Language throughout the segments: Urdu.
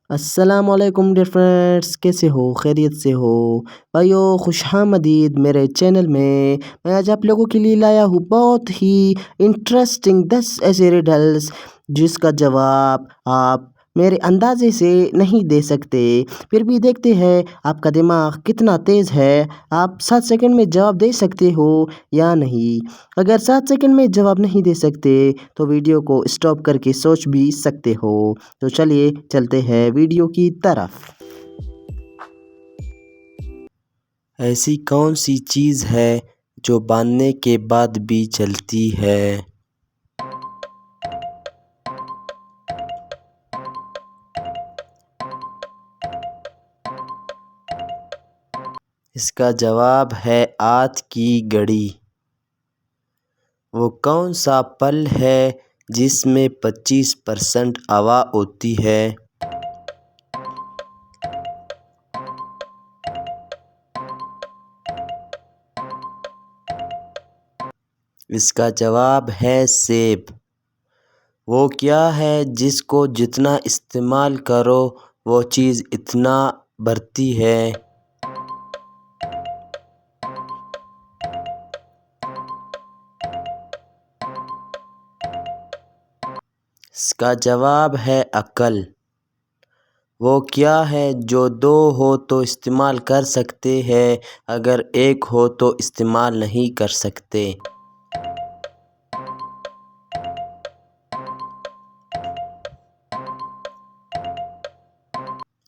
السلام علیکم ڈیئر فرینڈس، کیسے ہو؟ خیریت سے ہو؟ بھائیو خوش آمدید میرے چینل میں آج آپ لوگوں کے لیے لایا ہوں بہت ہی انٹرسٹنگ 10 ایسے ریڈلز جس کا جواب آپ میرے اندازے سے نہیں دے سکتے، پھر بھی دیکھتے ہیں آپ کا دماغ کتنا تیز ہے، آپ 7 سیکنڈ میں جواب دے سکتے ہو یا نہیں۔ اگر 7 سیکنڈ میں جواب نہیں دے سکتے تو ویڈیو کو اسٹاپ کر کے سوچ بھی سکتے ہو۔ تو چلیے چلتے ہیں ویڈیو کی طرف۔ ایسی کون سی چیز ہے جو باندھنے کے بعد بھی چلتی ہے؟ اس کا جواب ہے ہاتھ کی گھڑی۔ وہ کون سا پھل ہے جس میں 25% ہوا ہوتی ہے؟ اس کا جواب ہے سیب۔ وہ کیا ہے جس کو جتنا استعمال کرو وہ چیز اتنا بڑھتی ہے؟ اس کا جواب ہے عقل۔ وہ کیا ہے جو 2 ہو تو استعمال کر سکتے ہیں، اگر 1 ہو تو استعمال نہیں کر سکتے؟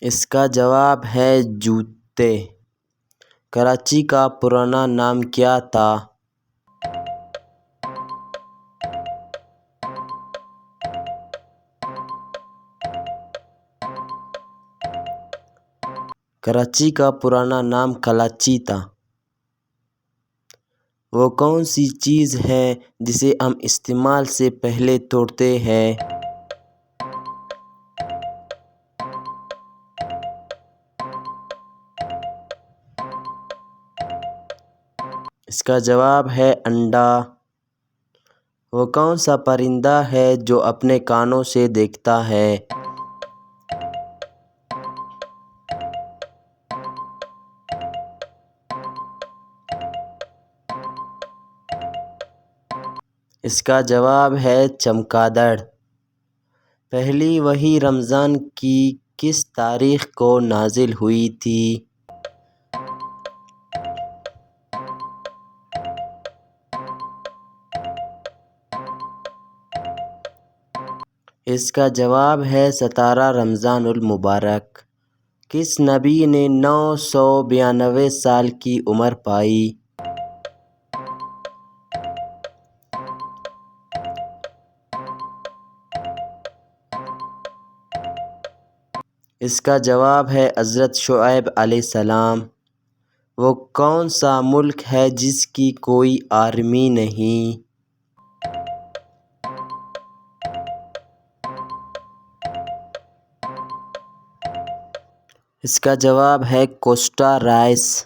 اس کا جواب ہے جوتے۔ کراچی کا پرانا نام کیا تھا؟ کراچی کا پرانا نام کلاچی تھا۔ وہ کون سی چیز ہے جسے ہم استعمال سے پہلے توڑتے ہیں؟ اس کا جواب ہے انڈا۔ وہ کون سا پرندہ ہے جو اپنے کانوں سے دیکھتا ہے؟ اس کا جواب ہے چمگادڑ۔ پہلی وحی رمضان کی کس تاریخ کو نازل ہوئی تھی؟ اس کا جواب ہے 17 رمضان المبارک۔ کس نبی نے 992 سال کی عمر پائی؟ اس کا جواب ہے حضرت شعیب علیہ السلام۔ وہ کون سا ملک ہے جس کی کوئی آرمی نہیں؟ اس کا جواب ہے کوسٹا رائس۔